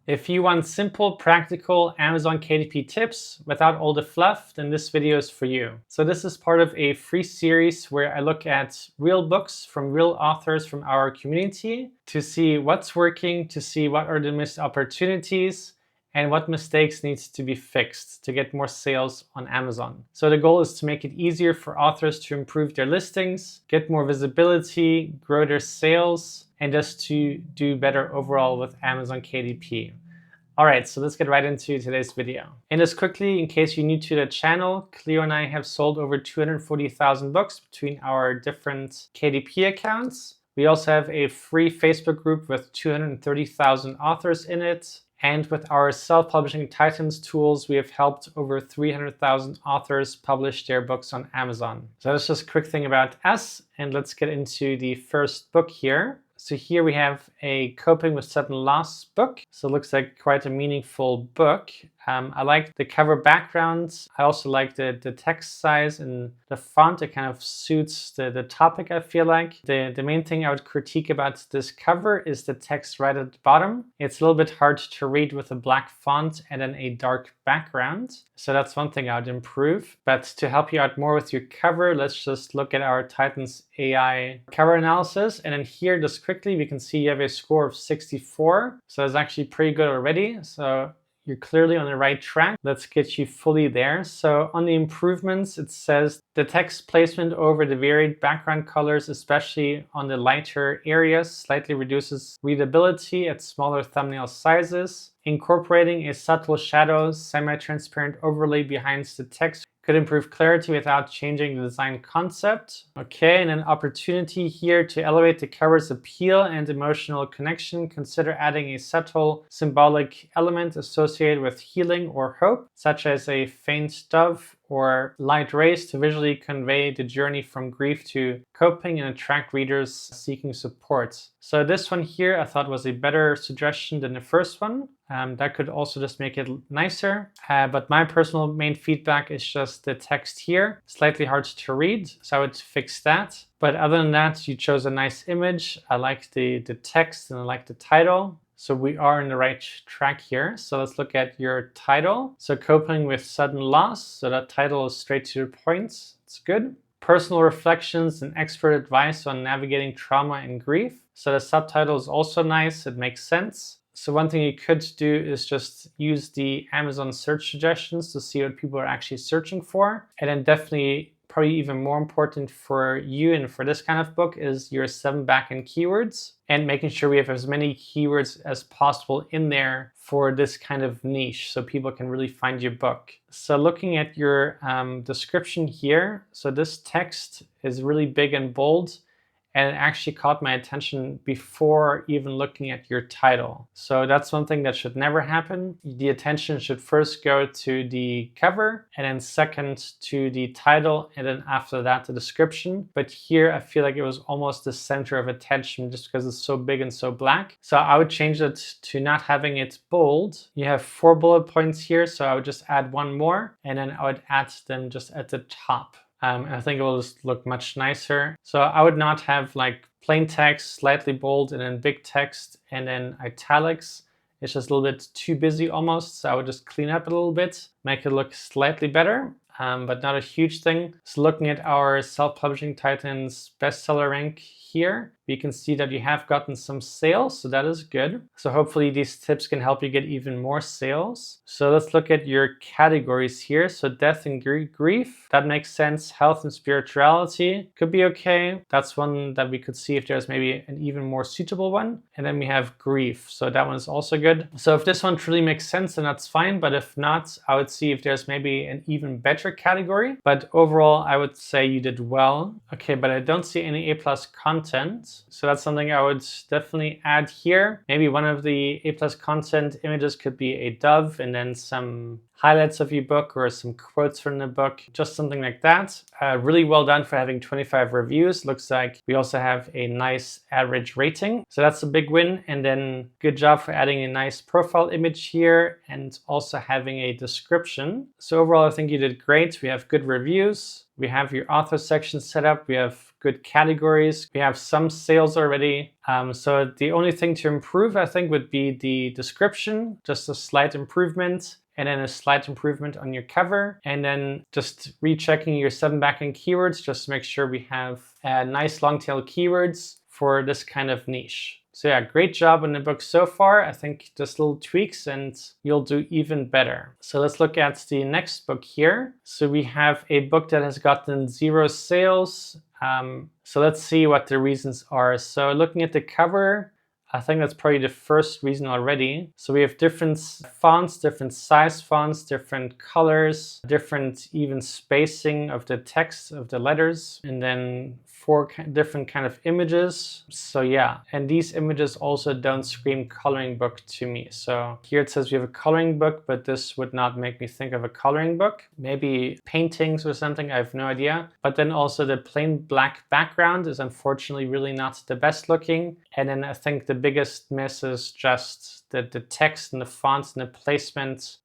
If you want simple, practical Amazon KDP tips without all the fluff, then this video is for you. So this is part of a free series where I look at real books from real authors from our community to see what's working, to see what are the missed opportunities, and what mistakes needs to be fixed to get more sales on Amazon. So the goal is to make it easier for authors to improve their listings, get more visibility, grow their sales, and just to do better overall with Amazon KDP. All right, so let's get right into today's video. And just quickly, in case you're new to the channel, Cleo and I have sold over 240,000 books between our different KDP accounts. We also have a free Facebook group with 230,000 authors in it. And with our self-publishing Titans tools, we have helped over 300,000 authors publish their books on Amazon. So that's just a quick thing about us. And let's get into the first book here. So here we have a Coping with Sudden Loss book. So it looks like quite a meaningful book. I like the cover background. I also like the text size and the font. It kind of suits the topic, I feel like. The main thing I would critique about this cover is the text right at the bottom. It's a little bit hard to read with a black font and then a dark background. So that's one thing I would improve. But to help you out more with your cover, let's just look at our Titans AI cover analysis. And then here, just quickly, we can see you have a score of 64. So it's actually pretty good already. So you're clearly on the right track. Let's get you fully there. So on the improvements, it says the text placement over the varied background colors, especially on the lighter areas, slightly reduces readability at smaller thumbnail sizes. Incorporating a subtle shadow, semi-transparent overlay behind the text could improve clarity without changing the design concept. Okay, and an opportunity here to elevate the cover's appeal and emotional connection. Consider adding a subtle symbolic element associated with healing or hope, such as a faint dove or light rays to visually convey the journey from grief to coping and attract readers seeking support. So this one here I thought was a better suggestion than the first one. That could also just make it nicer. But my personal main feedback is just the text here. Slightly hard to read, so I would fix that. But other than that, you chose a nice image. I like the text and I like the title. So we are in the right track here. So let's look at your title. So Coping with Sudden Loss. So that title is straight to the point. It's good. Personal reflections and expert advice on navigating trauma and grief. So the subtitle is also nice. It makes sense. So one thing you could do is just use the Amazon search suggestions to see what people are actually searching for. And then definitely, probably even more important for you and for this kind of book is your 7 backend keywords and making sure we have as many keywords as possible in there for this kind of niche so people can really find your book. So looking at your description here, so this text is really big and bold, and it actually caught my attention before even looking at your title. So that's one thing that should never happen. The attention should first go to the cover, and then second to the title, and then after that the description. But here I feel like it was almost the center of attention just because it's so big and so black. So I would change it to not having it bold. You have 4 bullet points here, so I would just add 1 more, and then I would add them just at the top. I think it will just look much nicer. So I would not have like plain text, slightly bold, and then big text, and then italics. It's just a little bit too busy almost. So I would just clean up a little bit, make it look slightly better, but not a huge thing. So looking at our self-publishing Titans bestseller rank here, we can see that you have gotten some sales, so that is good. So hopefully these tips can help you get even more sales. So let's look at your categories here. So death and grief, that makes sense. Health and spirituality could be okay. That's one that we could see if there's maybe an even more suitable one. And then we have grief, so that one is also good. So if this one truly makes sense, then that's fine. But if not, I would see if there's maybe an even better category. But overall, I would say you did well. Okay, but I don't see any A+ content. So that's something I would definitely add here. Maybe one of the A+ content images could be a dove and then some highlights of your book or some quotes from the book, just something like that. Really well done for having 25 reviews. Looks like we also have a nice average rating. So that's a big win. And then good job for adding a nice profile image here and also having a description. So overall, I think you did great. We have good reviews. We have your author section set up. We have good categories. We have some sales already. So the only thing to improve, I think, would be the description, just a slight improvement, and then a slight improvement on your cover. And then just rechecking your 7 backlink keywords, just to make sure we have nice long tail keywords for this kind of niche. So yeah, great job on the book so far. I think just little tweaks and you'll do even better. So let's look at the next book here. So we have a book that has gotten 0 sales. So let's see what the reasons are. So looking at the cover, I think that's probably the first reason already. So we have different fonts, different size fonts, different colors, different even spacing of the text of the letters, and then 4 different kind of images. So yeah, and these images also don't scream coloring book to me. So here it says we have a coloring book, but this would not make me think of a coloring book. Maybe paintings or something, I have no idea. But then also the plain black background is unfortunately really not the best looking. And then I think the biggest miss is just the text and the fonts and the placement.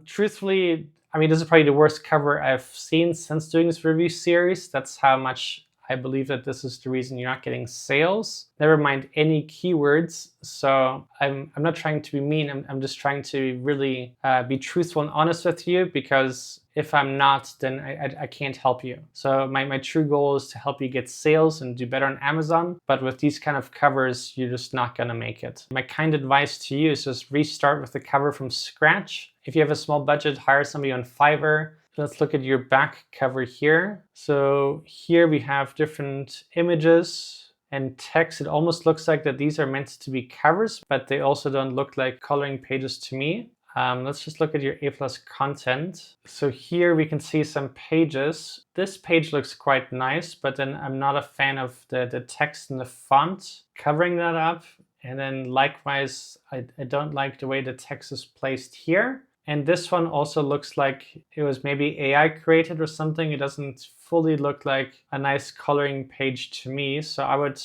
Truthfully, I mean, this is probably the worst cover I've seen since doing this review series. That's how much I believe that this is the reason you're not getting sales. Never mind any keywords. So I'm not trying to be mean. I'm just trying to really be truthful and honest with you, because if I'm not, then I can't help you. So my true goal is to help you get sales and do better on Amazon. But with these kind of covers, you're just not gonna make it. My kind advice to you is just restart with the cover from scratch. If you have a small budget, hire somebody on Fiverr. Let's look at your back cover here. So here we have different images and text. It almost looks like that these are meant to be covers, but they also don't look like coloring pages to me. Let's just look at your A+ content. So here we can see some pages. This page looks quite nice, but then I'm not a fan of the text and the font covering that up. And then likewise, I don't like the way the text is placed here. And this one also looks like it was maybe AI created or something. It doesn't fully look like a nice coloring page to me. So I would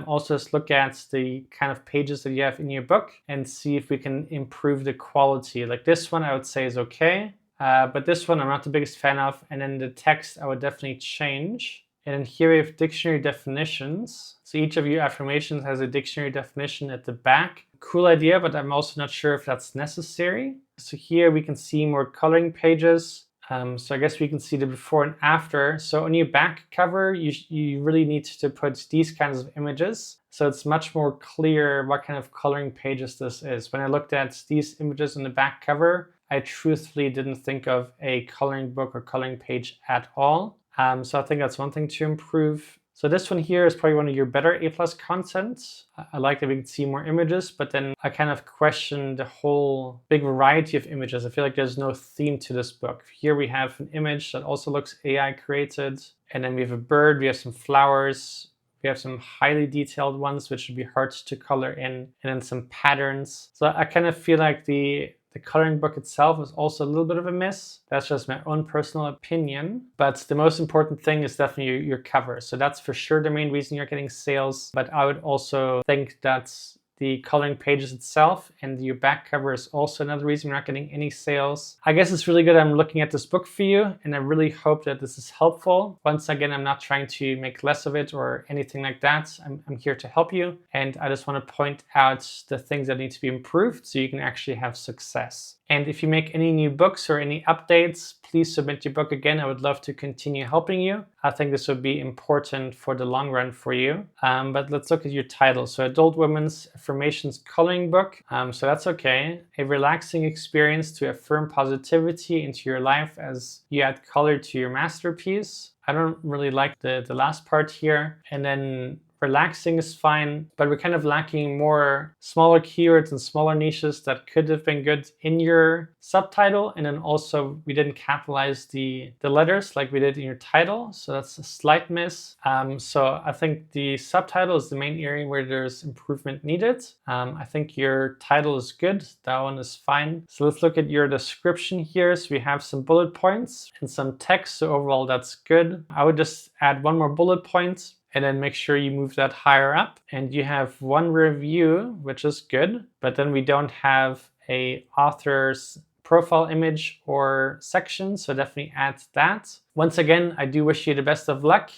also just look at the kind of pages that you have in your book and see if we can improve the quality. Like this one I would say is okay, but this one I'm not the biggest fan of. And then the text I would definitely change. And then here we have dictionary definitions. So each of your affirmations has a dictionary definition at the back. Cool idea, but I'm also not sure if that's necessary. So here we can see more coloring pages. So I guess we can see the before and after. So on your back cover, you really need to put these kinds of images. So it's much more clear what kind of coloring pages this is. When I looked at these images on the back cover, I truthfully didn't think of a coloring book or coloring page at all. So I think that's one thing to improve. So this one here is probably one of your better A+ content. I like that we can see more images, but then I kind of question the whole big variety of images. I feel like there's no theme to this book. Here we have an image that also looks AI created. And then we have a bird, we have some flowers, we have some highly detailed ones, which would be hard to color in, and then some patterns. So I kind of feel like the coloring book itself is also a little bit of a miss. That's just my own personal opinion. But the most important thing is definitely your cover. So that's for sure the main reason you're getting sales. But I would also think that the coloring pages itself and your back cover is also another reason you're not getting any sales. I guess it's really good I'm looking at this book for you, and I really hope that this is helpful. Once again, I'm not trying to make less of it or anything like that. I'm here to help you, and I just want to point out the things that need to be improved so you can actually have success. And if you make any new books or any updates, please submit your book again. I would love to continue helping you. I think this would be important for the long run for you. But let's look at your title. So Adult Women's Affirmations Coloring Book. So that's okay. A relaxing experience to affirm positivity into your life as you add color to your masterpiece. I don't really like the last part here. And then Relaxing is fine, but we're kind of lacking more smaller keywords and smaller niches that could have been good in your subtitle. And then also we didn't capitalize the letters like we did in your title. So that's a slight miss. So I think the subtitle is the main area where there's improvement needed. I think your title is good. That one is fine. So let's look at your description here. So we have some bullet points and some text. So overall, that's good. I would just add one more bullet point and then make sure you move that higher up. And you have one review, which is good, but then we don't have a author's profile image or section, so definitely add that. Once again, I do wish you the best of luck.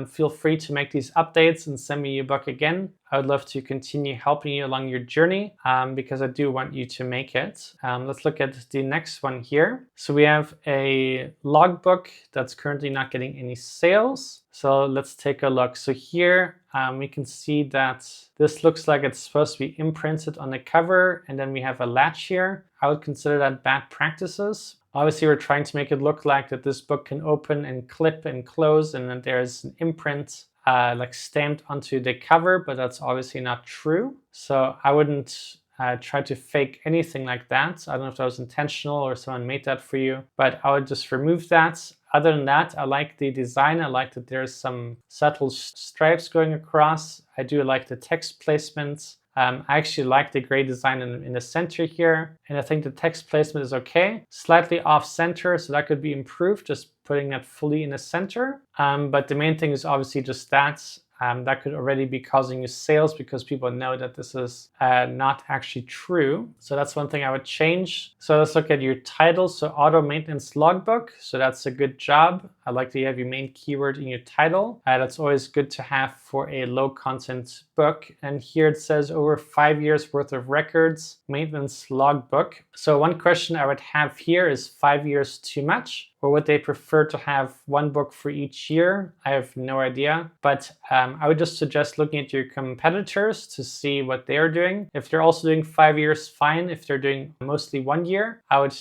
Feel free to make these updates and send me your book again. I would love to continue helping you along your journey because I do want you to make it. Let's look at the next one here. So we have a logbook that's currently not getting any sales. So let's take a look. So here we can see that this looks like it's supposed to be imprinted on the cover, and then we have a latch here. I would consider that bad practices. Obviously, we're trying to make it look like that this book can open and clip and close, and then there's an imprint like stamped onto the cover, but that's obviously not true. So I wouldn't try to fake anything like that. I don't know if that was intentional or someone made that for you, but I would just remove that. Other than that, I like the design. I like that there's some subtle stripes going across. I do like the text placement. I actually like the gray design in the center here, and I think the text placement is okay. Slightly off center, so that could be improved, just putting that fully in the center. But the main thing is obviously just that. That could already be causing you sales because people know that this is not actually true. So that's one thing I would change. So let's look at your title. So auto maintenance logbook. So that's a good job. I like that you have your main keyword in your title. That's always good to have for a low content book. And here it says over 5 years worth of records, maintenance logbook. So one question I would have here is 5 years too much? Or would they prefer to have one book for each year? I have no idea. But I would just suggest looking at your competitors to see what they're doing. If they're also doing 5 years, fine. If they're doing mostly 1 year, I would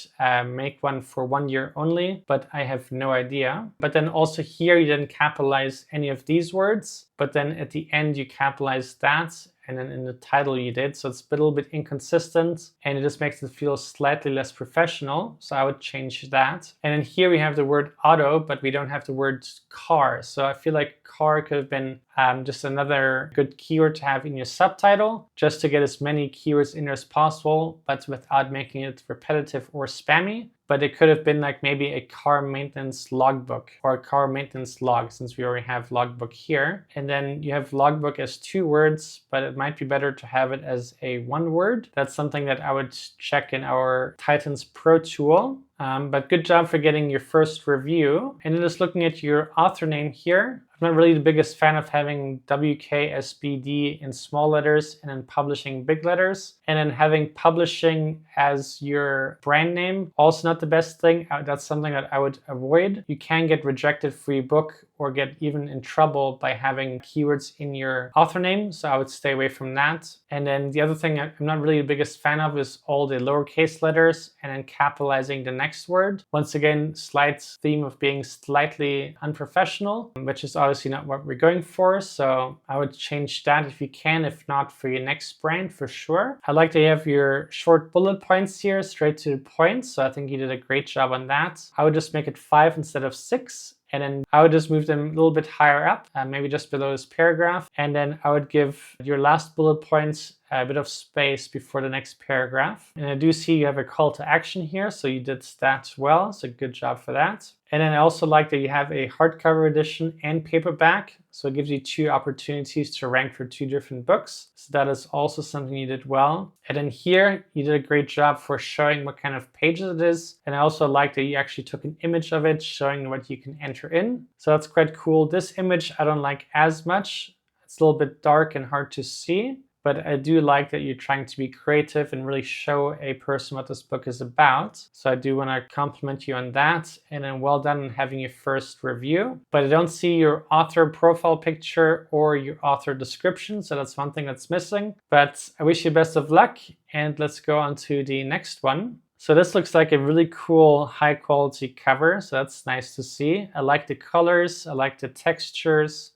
make one for 1 year only, but I have no idea. But then also here, you didn't capitalize any of these words, but then at the end, you capitalized that. And then in the title you did. So it's a little bit inconsistent and it just makes it feel slightly less professional. So I would change that. And then here we have the word auto, but we don't have the word car. So I feel like car could have been just another good keyword to have in your subtitle, just to get as many keywords in there as possible, but without making it repetitive or spammy. But it could have been like maybe a car maintenance logbook or a car maintenance log, since we already have logbook here. And then you have logbook as 2 words, but it might be better to have it as a 1 word. That's something that I would check in our Titans Pro tool. But good job for getting your first review. And then just looking at your author name here, I'm not really the biggest fan of having WKSBD in small letters and then publishing big letters. And then having publishing as your brand name, also not the best thing. That's something that I would avoid. You can get rejected for your book or get even in trouble by having keywords in your author name. So I would stay away from that. And then the other thing I'm not really the biggest fan of is all the lowercase letters and then capitalizing the next word. Once again, slight theme of being slightly unprofessional, which is obviously not what we're going for. So I would change that if you can, if not for your next brand for sure. I like that you have your short bullet points here, straight to the point. So I think you did a great job on that. I would just make it 5 instead of 6. And then I would just move them a little bit higher up, maybe just below this paragraph. And then I would give your last bullet points a bit of space before the next paragraph. And I do see you have a call to action here, so you did that well. So good job for that. And then I also like that you have a hardcover edition and paperback. So it gives you 2 opportunities to rank for 2 different books. So that is also something you did well. And then here, you did a great job for showing what kind of pages it is. And I also like that you actually took an image of it, showing what you can enter in. So that's quite cool. This image I don't like as much. It's a little bit dark and hard to see. But I do like that you're trying to be creative and really show a person what this book is about. So I do want to compliment you on that. And then well done on having your first review. But I don't see your author profile picture or your author description. So that's one thing that's missing. But I wish you best of luck. And let's go on to the next one. So this looks like a really cool, high quality cover. So that's nice to see. I like the colors. I like the textures.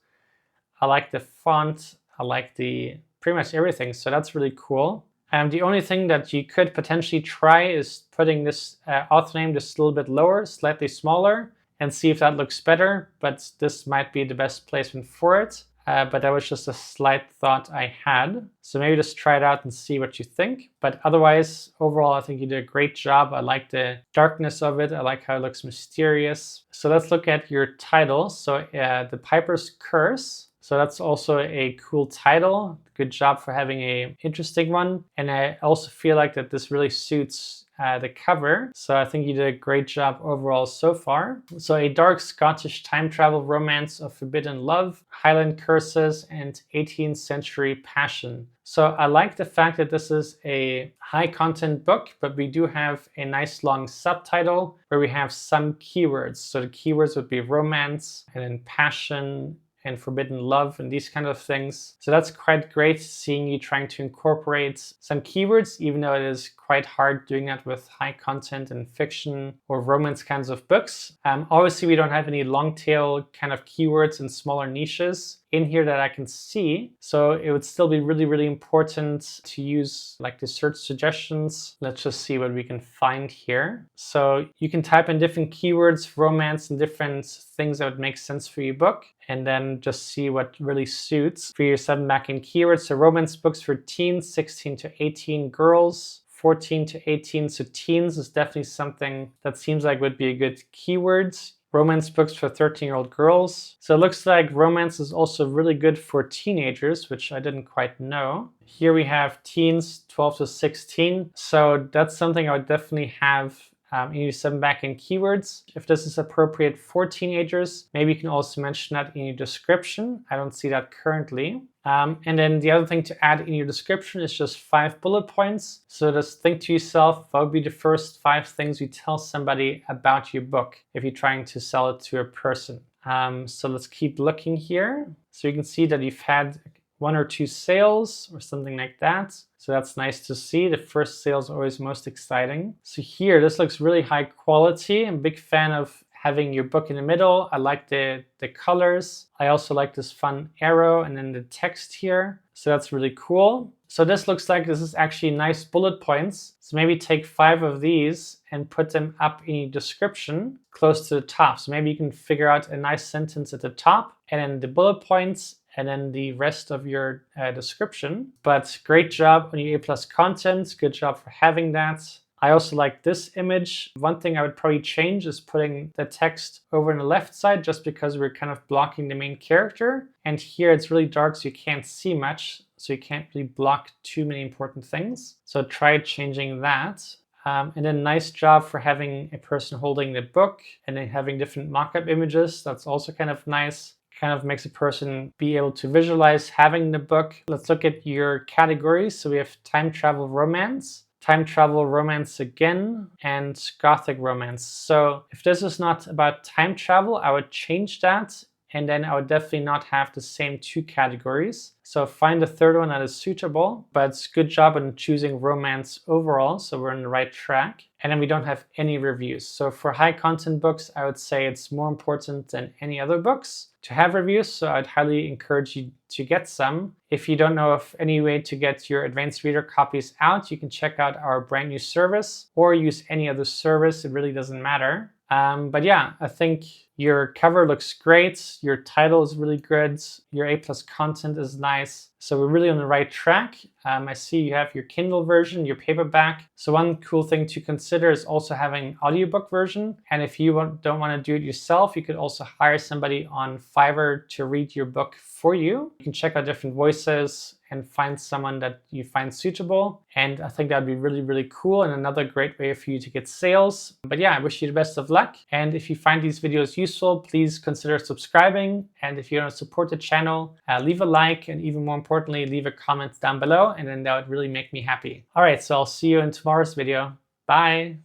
I like the font. I like the pretty much everything. So that's really cool. The only thing that you could potentially try is putting this author name just a little bit lower, slightly smaller, and see if that looks better. But this might be the best placement for it. But that was just a slight thought I had. So maybe just try it out and see what you think. But otherwise, overall, I think you did a great job. I like the darkness of it. I like how it looks mysterious. So let's look at your title. So The Piper's Curse. So that's also a cool title. Good job for having an interesting one. And I also feel like that this really suits the cover. So I think you did a great job overall so far. So a dark Scottish time travel romance of forbidden love, Highland curses, and 18th century passion. So I like the fact that this is a high content book, but we do have a nice long subtitle where we have some keywords. So the keywords would be romance and then passion and forbidden love and these kind of things. So that's quite great seeing you trying to incorporate some keywords, even though it is quite hard doing that with high content and fiction or romance kinds of books. Obviously, we don't have any long tail kind of keywords in smaller niches in here that I can see. So it would still be really, really important to use like the search suggestions. Let's just see what we can find here. So you can type in different keywords, romance, and different things that would make sense for your book, and then just see what really suits for your 7 backend keywords. So romance books for teens, 16 to 18 girls, 14 to 18. So teens is definitely something that seems like would be a good keyword. Romance books for 13-year-old girls. So it looks like romance is also really good for teenagers, which I didn't quite know. Here we have teens, 12 to 16. So that's something I would definitely have in your 7 backend keywords. If this is appropriate for teenagers, maybe you can also mention that in your description. I don't see that currently. And then the other thing to add in your description is just 5 bullet points. So just think to yourself, what would be the first 5 things you tell somebody about your book if you're trying to sell it to a person? So let's keep looking here. So you can see that you've had 1 or 2 sales or something like that. So that's nice to see. The first sale is always most exciting. So here, this looks really high quality. I'm a big fan of having your book in the middle. I like the colors. I also like this fun arrow and then the text here. So that's really cool. So this looks like this is actually nice bullet points. So maybe take 5 of these and put them up in your description close to the top. So maybe you can figure out a nice sentence at the top and then the bullet points and then the rest of your description. But great job on your A+ content. Good job for having that. I also like this image. One thing I would probably change is putting the text over on the left side just because we're kind of blocking the main character. And here it's really dark so you can't see much. So you can't really block too many important things. So try changing that. And then nice job for having a person holding the book and then having different mock-up images. That's also kind of nice. Kind of makes a person be able to visualize having the book. Let's look at your categories. So we have time travel romance, time travel romance again, and gothic romance. So if this is not about time travel, I would change that. And then I would definitely not have the same 2 categories. So find a third one that is suitable, but good job on choosing romance overall. So we're on the right track. And then we don't have any reviews. So for high content books, I would say it's more important than any other books to have reviews. So I'd highly encourage you to get some. If you don't know of any way to get your advanced reader copies out, you can check out our brand new service or use any other service. It really doesn't matter. But yeah, I think your cover looks great. Your title is really good. Your A+ content is nice. So we're really on the right track. I see you have your Kindle version, your paperback. So one cool thing to consider is also having an audiobook version. And if you don't want to do it yourself, you could also hire somebody on Fiverr to read your book for you. You can check out different voices and find someone that you find suitable. And I think that'd be really, really cool and another great way for you to get sales. But yeah, I wish you the best of luck. And if you find these videos useful, please consider subscribing. And if you want to support the channel, leave a like, and even more importantly, leave a comment down below, and then that would really make me happy. All right, so I'll see you in tomorrow's video. Bye.